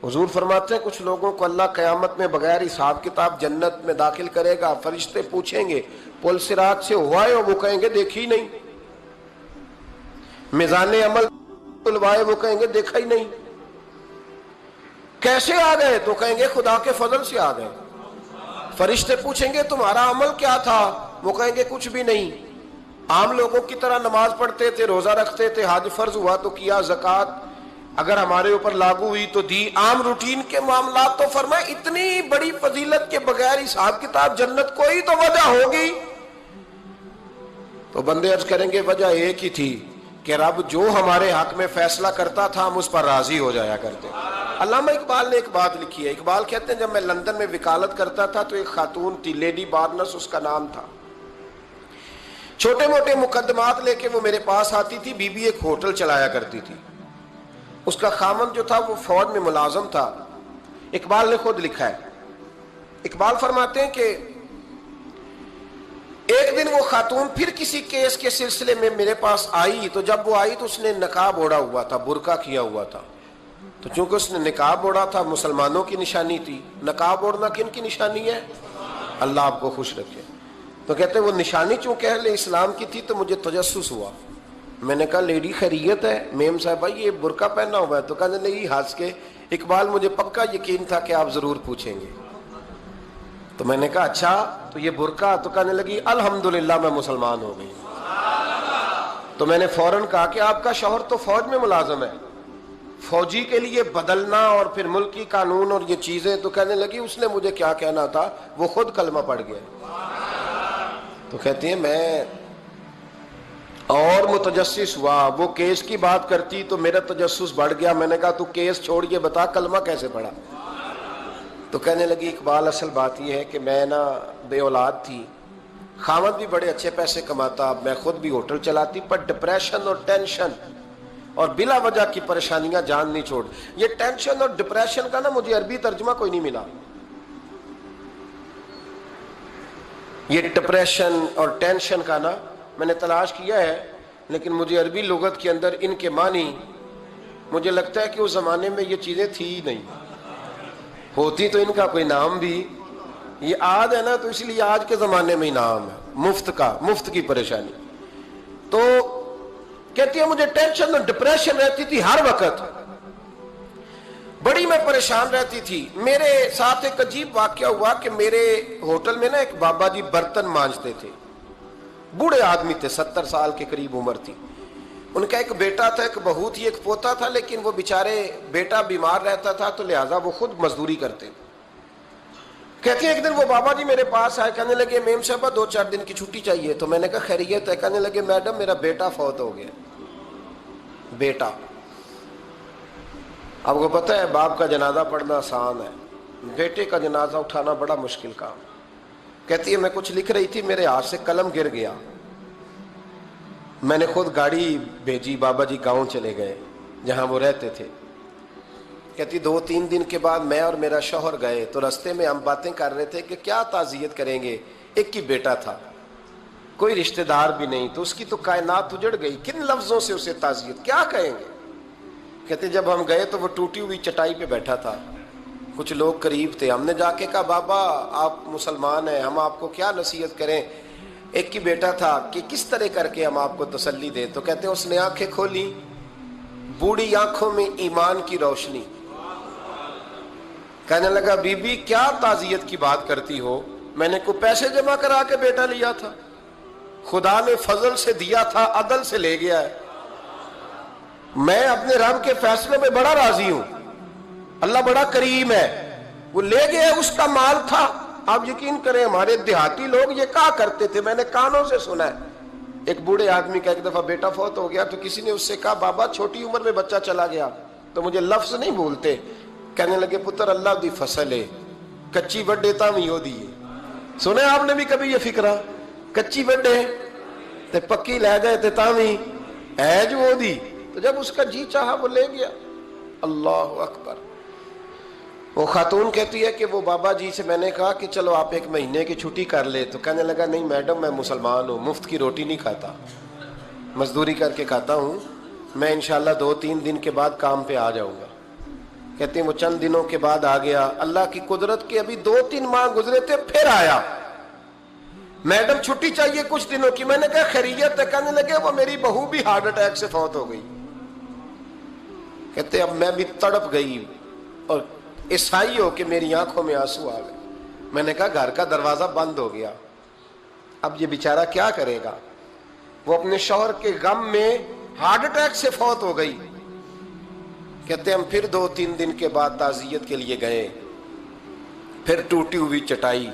حضور فرماتے ہیں کچھ لوگوں کو اللہ قیامت میں بغیر حساب کتاب جنت میں داخل کرے گا، فرشتے پوچھیں گے پل صراط سے ہوا ہے؟ وہ کہیں گے دیکھی نہیں۔ میزان عمل تلوائے؟ وہ کہیں گے دیکھا ہی نہیں۔ کیسے آ گئے؟ تو کہیں گے خدا کے فضل سے آ گئے۔ فرشتے پوچھیں گے تمہارا عمل کیا تھا؟ وہ کہیں گے کچھ بھی نہیں، عام لوگوں کی طرح نماز پڑھتے تھے، روزہ رکھتے تھے، حج فرض ہوا تو کیا، زکوٰۃ اگر ہمارے اوپر لاگو ہوئی تو دی، عام روٹین کے معاملات۔ تو فرمائے اتنی بڑی فضیلت کے بغیر حساب کتاب جنت، کوئی تو وجہ ہوگی۔ تو بندے عرض کریں گے وجہ ایک ہی تھی کہ رب جو ہمارے حق میں فیصلہ کرتا تھا ہم اس پر راضی ہو جایا کرتے۔ علامہ اقبال نے ایک بات لکھی ہے، اقبال کہتے ہیں جب میں لندن میں وکالت کرتا تھا تو ایک خاتون تھی، لیڈی بارنس اس کا نام تھا، چھوٹے موٹے مقدمات لے کے وہ میرے پاس آتی تھی۔ بی بی ایک ہوٹل چلایا کرتی تھی، اس کا خامند جو تھا وہ فوج میں ملازم تھا۔ اقبال نے خود لکھا ہے، اقبال فرماتے ہیں کہ ایک دن وہ خاتون پھر کسی کیس کے سلسلے میں میرے پاس آئی، تو جب وہ آئی تو اس نے نقاب اوڑھا ہوا تھا، برقع کیا ہوا تھا۔ تو چونکہ اس نے نقاب اوڑھا تھا مسلمانوں کی نشانی تھی، نقاب اوڑھنا کن کی نشانی ہے؟ اللہ آپ کو خوش رکھے۔ تو کہتے ہیں وہ نشانی چونکہ اہل اسلام کی تھی تو مجھے تجسس ہوا۔ میں نے کہا لیڈی خیریت ہے؟ میم صاحبہ یہ برقع پہنا ہوا ہے؟ تو کہنے لگی ہنس کے اقبال مجھے پکا یقین تھا کہ آپ ضرور پوچھیں گے۔ تو میں نے کہا اچھا تو یہ برقع؟ تو کہنے لگی الحمدللہ میں مسلمان ہو گئی۔ تو میں نے فوراً کہا کہ آپ کا شوہر تو فوج میں ملازم ہے، فوجی کے لیے بدلنا اور پھر ملکی قانون اور یہ چیزیں۔ تو کہنے لگی اس نے مجھے کیا کہنا تھا، وہ خود کلمہ پڑھ گیا۔ تو کہتی ہیں میں اور متجسس ہوا، وہ کیس کی بات کرتی تو میرا تجسس بڑھ گیا۔ میں نے کہا تو کیس چھوڑ کے بتا کلمہ کیسے پڑھا؟ تو کہنے لگی اقبال اصل بات یہ ہے کہ میں نا بے اولاد تھی، خاوند بھی بڑے اچھے پیسے کماتا، میں خود بھی ہوٹل چلاتی، پر ڈپریشن اور ٹینشن اور بلا وجہ کی پریشانیاں جان نہیں چھوڑ۔ یہ ٹینشن اور ڈپریشن کا نا مجھے عربی ترجمہ کوئی نہیں ملا۔ یہ ڈپریشن اور ٹینشن کا نا میں نے تلاش کیا ہے، لیکن مجھے عربی لغت کے اندر ان کے معنی مجھے لگتا ہے کہ اس زمانے میں یہ چیزیں تھی ہی نہیں، ہوتی تو ان کا کوئی نام بھی، یہ آج ہے نا تو اس لیے آج کے زمانے میں ہی نام ہے مفت کا، مفت کی پریشانی۔ تو کہتی ہے مجھے ٹینشن اور ڈپریشن رہتی تھی ہر وقت، بڑی میں پریشان رہتی تھی۔ میرے ساتھ ایک عجیب واقعہ ہوا کہ میرے ہوٹل میں نا ایک بابا جی برتن مانجتے تھے، بوڑھے آدمی تھے، 70 سال کے قریب عمر تھی۔ ان کا ایک بیٹا تھا، ایک بہو تھی، ایک پوتا تھا، لیکن وہ بیچارے بیٹا بیمار رہتا تھا تو لہٰذا وہ خود مزدوری کرتے۔ کہتی ہیں ایک دن وہ بابا جی میرے پاس آئے، کہنے لگے میم صاحبہ 2-4 دن کی چھٹی چاہیے۔ تو میں نے کہا خیریت ہے؟ کہنے لگے میڈم میرا بیٹا فوت ہو گیا۔ بیٹا، آپ کو پتہ ہے باپ کا جنازہ پڑھنا آسان ہے، بیٹے کا جنازہ اٹھانا بڑا مشکل کام۔ کہتی ہے میں کچھ لکھ رہی تھی، میرے ہاتھ سے قلم گر گیا، میں نے خود گاڑی بھیجی، بابا جی گاؤں چلے گئے جہاں وہ رہتے تھے۔ کہتی 2-3 دن کے بعد میں اور میرا شوہر گئے تو رستے میں ہم باتیں کر رہے تھے کہ کیا تعزیت کریں گے، ایک ہی بیٹا تھا، کوئی رشتہ دار بھی نہیں، تو اس کی تو کائنات اجڑ گئی، کن لفظوں سے اسے تعزیت کیا کہیں گے۔ کہتے جب ہم گئے تو وہ ٹوٹی ہوئی چٹائی پہ بیٹھا تھا، کچھ لوگ قریب تھے، ہم نے جا کے کہا بابا آپ مسلمان ہیں، ہم آپ کو کیا نصیحت کریں، ایک ہی بیٹا تھا، کہ کس طرح کر کے ہم آپ کو تسلی دیں۔ تو کہتے ہیں اس نے آنکھیں کھولی، بوڑھی آنکھوں میں ایمان کی روشنی، کہنے لگا بی بی کیا تعزیت کی بات کرتی ہو، میں نے کوئی پیسے جمع کرا کے بیٹا لیا تھا، خدا نے فضل سے دیا تھا، عدل سے لے گیا ہے، میں اپنے رب کے فیصلے میں بڑا راضی ہوں، اللہ بڑا کریم ہے، وہ لے گیا، اس کا مال تھا۔ آپ یقین کریں ہمارے دیہاتی لوگ یہ کہا کرتے تھے، میں نے کانوں سے سنا ہے، ایک بوڑھے آدمی کا ایک دفعہ بیٹا فوت ہو گیا تو کسی نے اس سے کہا بابا چھوٹی عمر میں بچہ چلا گیا، تو مجھے لفظ نہیں بھولتے، کہنے لگے پتر اللہ دی فصل ہے، کچی وڈے تاویں ہو دی ہے۔ سنے آپ نے بھی کبھی یہ فکرہ، کچی وڈے تے پکی لے جائے تے تاویں ہے جو ہو دی، تو جب اس کا جی چاہا وہ لے گیا۔ اللہ اکبر۔ وہ خاتون کہتی ہے کہ وہ بابا جی سے میں نے کہا کہ چلو آپ 1 مہینے کی چھٹی کر لے، تو کہنے لگا نہیں میڈم میں مسلمان ہوں، مفت کی روٹی نہیں کھاتا، مزدوری کر کے کھاتا ہوں، میں انشاءاللہ 2-3 دن کے بعد کام پہ آ جاؤں گا۔ کہتے ہیں وہ چند دنوں کے بعد آ گیا. اللہ کی قدرت کے ابھی 2-3 ماہ گزرے تھے پھر آیا. میڈم چھٹی چاہیے کچھ دنوں کی. میں نے کہا خیریت ہے؟ کہنے لگے وہ میری بہو بھی ہارٹ اٹیک سے فوت ہو گئی. کہتے اب میں بھی تڑپ گئی اور عیسائی ہو کہ میری آنکھوں میں آنسو آ گئے. میں نے کہا گھر کا دروازہ بند ہو گیا, اب یہ بیچارہ کیا کرے گا؟ وہ اپنے شوہر کے غم میں ہارٹ اٹیک سے فوت ہو گئی. کہتے ہم پھر 2-3 دن کے بعد تعزیت کے لیے گئے. پھر ٹوٹی ہوئی چٹائی,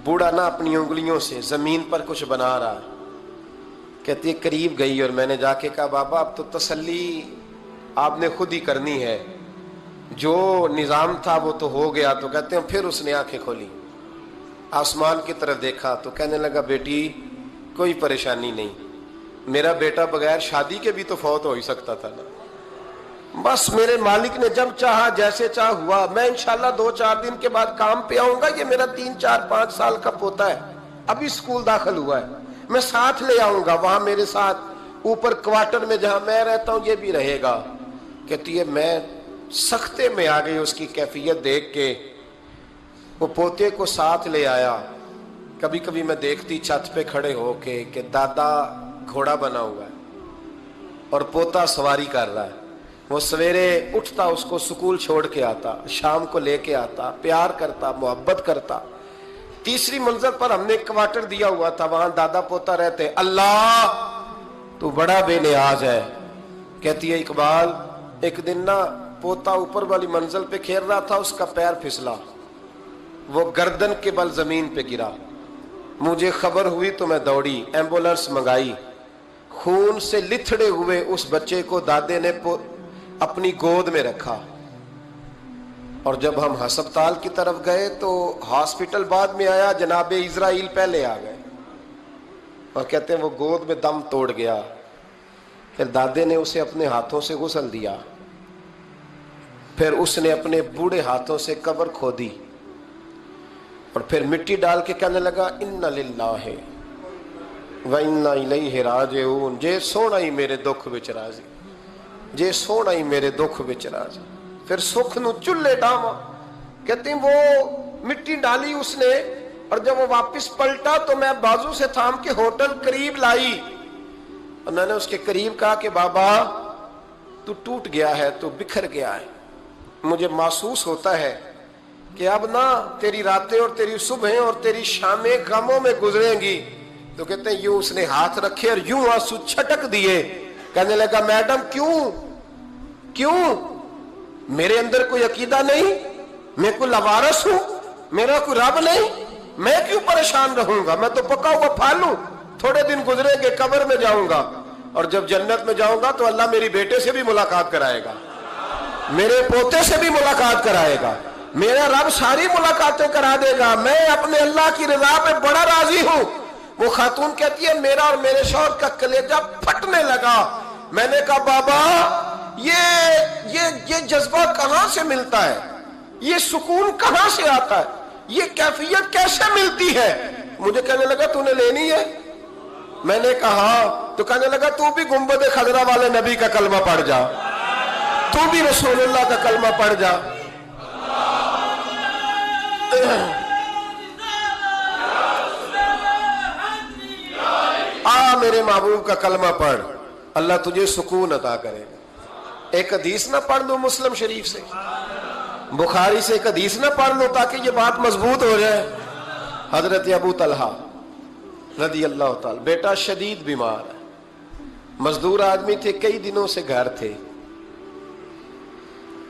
بوڑھا نہ اپنی انگلیوں سے زمین پر کچھ بنا رہا. کہتی قریب گئی اور میں نے جا کے کہا بابا اب تو تسلی آپ نے خود ہی کرنی ہے, جو نظام تھا وہ تو ہو گیا. تو کہتے ہیں پھر اس نے آنکھیں کھولی, آسمان کی طرف دیکھا تو کہنے لگا بیٹی کوئی پریشانی نہیں, میرا بیٹا بغیر شادی کے بھی تو فوت ہو ہی سکتا تھا نا, بس میرے مالک نے جب چاہا جیسے چاہ ہوا. میں انشاءاللہ 2-4 دن کے بعد کام پہ آؤں گا. یہ میرا 3-4-5 سال کا پوتا ہے, ابھی اسکول داخل ہوا ہے, میں ساتھ لے آؤں گا, وہاں میرے ساتھ اوپر کوارٹر میں جہاں میں رہتا ہوں یہ بھی رہے گا. کہتی ہے میں سختے میں آ گئی اس کی کیفیت دیکھ کے. وہ پوتے کو ساتھ لے آیا. کبھی کبھی میں دیکھتی چھت پہ کھڑے ہو کے کہ دادا گھوڑا بنا ہوا ہے اور پوتا سواری کر رہا ہے. وہ سویرے اٹھتا اس کو سکول چھوڑ کے آتا, شام کو لے کے آتا, پیار کرتا, محبت کرتا. تیسری منزل پر ہم نے ایک کوارٹر دیا ہوا تھا, وہاں دادا پوتا رہتے. اللہ تو بڑا بے نیاز ہے. کہتی ہے اقبال ایک دن نا پوتا اوپر والی منزل پہ کھیل رہا تھا, اس کا پیر پھسلا, وہ گردن کے بل زمین پہ گرا. مجھے خبر ہوئی تو میں دوڑی, ایمبولینس منگائی. خون سے لتھڑے ہوئے اس بچے کو دادے نے اپنی گود میں رکھا. اور جب ہم ہسپتال کی طرف گئے تو ہاسپٹل بعد میں آیا, جناب اسرائیل پہلے آ گئے اور کہتے ہیں وہ گود میں دم توڑ گیا. پھر دادے نے اسے اپنے ہاتھوں سے غسل دیا, پھر اس نے اپنے بوڑھے ہاتھوں سے قبر کھودی اور پھر مٹی ڈال کے کہنے لگا اِنَّ لِلَّهِ وَإِنَّا إِلَيْهِ رَاجِعُونَ. جے سونا ہی میرے دکھ وچ راضی, جے سونا ہی میرے دکھ وچ راضی. پھر سکھ نو چلے ڈاما. کہتے ہیں وہ مٹی ڈالی اس نے, اور جب وہ واپس پلٹا تو میں بازو سے تھام کے ہوٹل قریب لائی اور میں نے اس کے قریب کہا کہ بابا تو ٹوٹ گیا ہے, تو بکھر گیا ہے. مجھے محسوس ہوتا ہے کہ اب نہ تیری راتیں اور تیری صبحیں اور تیری شامیں غموں میں گزریں گی. تو کہتے ہیں یوں اس نے ہاتھ رکھے اور یوں آنسو چھٹک دیے. کہنے لگا میڈم کیوں میرے اندر کوئی عقیدہ نہیں, میں کوئی لوارث ہوں, میرا کوئی رب نہیں, میں کیوں پریشان رہوں گا؟ میں تو پکا ہوا پھل ہوں. تھوڑے دن گزرے گے قبر میں جاؤں گا, اور جب جنت میں جاؤں گا تو اللہ میری بیٹے سے بھی ملاقات کرائے گا, میرے پوتے سے بھی ملاقات کرائے گا, میرا رب ساری ملاقاتیں کرا دے گا. میں اپنے اللہ کی رضا پہ بڑا راضی ہوں. وہ خاتون کہتی ہے میرا اور میرے شوہر کا کلیجہ پھٹنے لگا. میں نے کہا بابا یہ جذبہ کہاں سے ملتا ہے, یہ سکون کہاں سے آتا ہے, یہ کیفیت کیسے ملتی ہے؟ مجھے کہنے لگا تو نے لینی ہے؟ میں نے کہا. تو کہنے لگا تو بھی گنبد خضرا والے نبی کا کلمہ پڑھ جا, تو بھی رسول اللہ کا کلمہ پڑھ جا. میرے محبوب کا کلمہ پڑھ, اللہ تجھے سکون عطا کرے گا. ایک حدیث نہ پڑھ لوں مسلم شریف سے, بخاری سے ایک حدیث نہ پڑھ لوں تاکہ یہ بات مضبوط ہو جائے. حضرت ابو طلحہ رضی اللہ تعالی, بیٹا شدید بیمار ہے, مزدور آدمی تھے, کئی دنوں سے گھر تھے.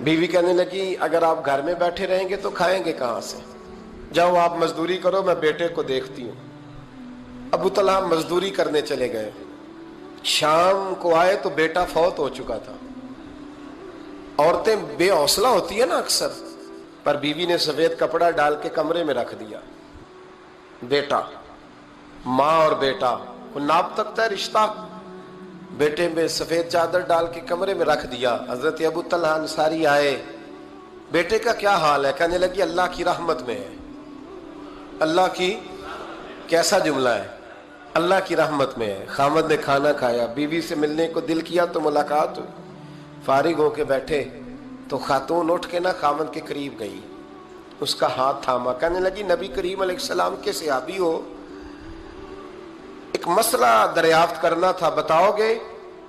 بیوی کہنے لگی اگر آپ گھر میں بیٹھے رہیں گے تو کھائیں گے کہاں سے, جاؤ آپ مزدوری کرو, میں بیٹے کو دیکھتی ہوں. ابو طلحہ مزدوری کرنے چلے گئے. شام کو آئے تو بیٹا فوت ہو چکا تھا. عورتیں بے حوصلہ ہوتی ہے نا اکثر, پر بیوی نے سفید کپڑا ڈال کے کمرے میں رکھ دیا. بیٹا, ماں اور بیٹا کو ناپ تکتا ہے رشتہ, بیٹے میں سفید چادر ڈال کے کمرے میں رکھ دیا. حضرت ابو طلحہ انصاری آئے, بیٹے کا کیا حال ہے؟ کہنے لگی اللہ کی رحمت میں ہے. اللہ کی, کیسا جملہ ہے, اللہ کی رحمت میں ہے. خامد نے کھانا کھایا, بیوی سے ملنے کو دل کیا تو ملاقات ہوئی. فارغ ہو کے بیٹھے تو خاتون اٹھ کے نا خاوند کے قریب گئی، اس کا ہاتھ تھاما، کہنے لگی نبی کریم علیہ السلام کے صحابی ہو، ایک مسئلہ دریافت کرنا تھا، بتاؤ گے؟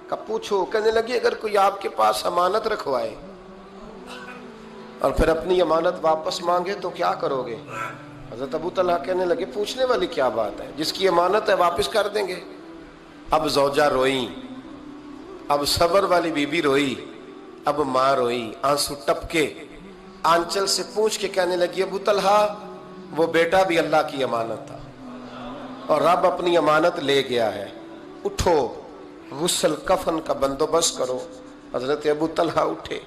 کہ پوچھو۔ کہنے لگی اگر کوئی آپ کے پاس امانت رکھوائے اور پھر اپنی امانت واپس مانگے تو کیا کرو گے؟ حضرت ابو طلحہ کہنے لگے پوچھنے والی کیا بات ہے، جس کی امانت ہے واپس کر دیں گے۔ اب زوجہ روئی، اب صبر والی بی بی روئی، اب ماں روئی، آنسو ٹپکے، آنچل سے پوچھ کے کہنے لگی ابو طلحہ وہ بیٹا بھی اللہ کی امانت تھا اور رب اپنی امانت لے گیا ہے، اٹھو غسل کفن کا بندوبست کرو۔ حضرت ابو طلحہ اٹھے،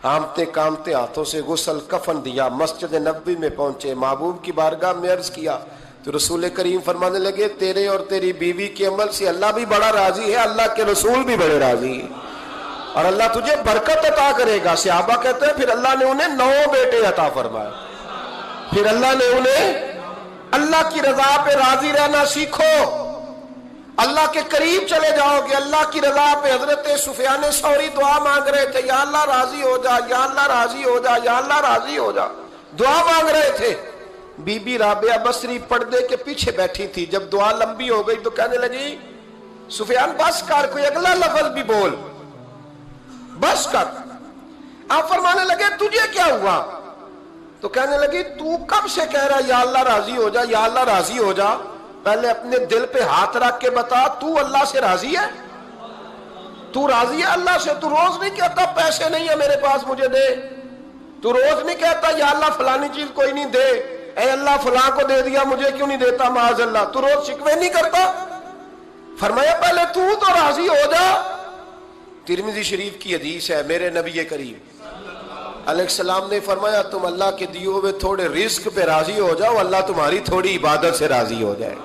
کامتے کامتے ہاتھوں سے غسل کفن دیا، مسجد نبوی میں پہنچے، محبوب کی بارگاہ میں عرض کیا تو رسول کریم فرمانے لگے تیرے اور تیری بیوی کے عمل سے اللہ بھی بڑا راضی ہے، اللہ کے رسول بھی بڑے راضی ہیں اور اللہ تجھے برکت عطا کرے گا۔ صحابہ کہتے ہیں پھر اللہ نے انہیں 9 بیٹے عطا فرمائے، پھر اللہ نے انہیں اللہ کی رضا پہ راضی رہنا سیکھو، اللہ کے قریب چلے جاؤ گے اللہ کی رضا پہ۔ حضرت سفیان ثوری دعا مانگ رہے تھے، یا اللہ راضی ہو جا، یا اللہ راضی ہو جا، یا اللہ راضی ہو جا، دعا مانگ رہے تھے۔ بی بی رابعہ بصری پردے کے پیچھے بیٹھی تھی، جب دعا لمبی ہو گئی تو کہنے لگی سفیان بس کر، کوئی اگلا لفظ بھی بول، بس کر۔ آپ فرمانے لگے تجھے کیا ہوا؟ تو کہنے لگی تو کب سے کہہ رہا یا اللہ راضی ہو جا، یا اللہ راضی ہو جا، پہلے اپنے دل پہ ہاتھ رکھ کے بتا تو اللہ سے راضی ہے؟ تو راضی ہے اللہ سے؟ تو روز نہیں کہتا پیسے نہیں ہے میرے پاس مجھے دے، تو روز نہیں کہتا یا اللہ فلانی چیز کوئی نہیں دے، اے اللہ فلاں کو دے دیا مجھے کیوں نہیں دیتا معاذ اللہ، تو روز شکوے نہیں کرتا؟ فرمایا پہلے تو راضی ہو جا۔ ترمذی شریف کی حدیث ہے، میرے نبی کریم علیہ السلام نے فرمایا تم اللہ کے دیے ہوئے تھوڑے رزق پہ راضی ہو جاؤ، اللہ تمہاری تھوڑی عبادت سے راضی ہو جائے۔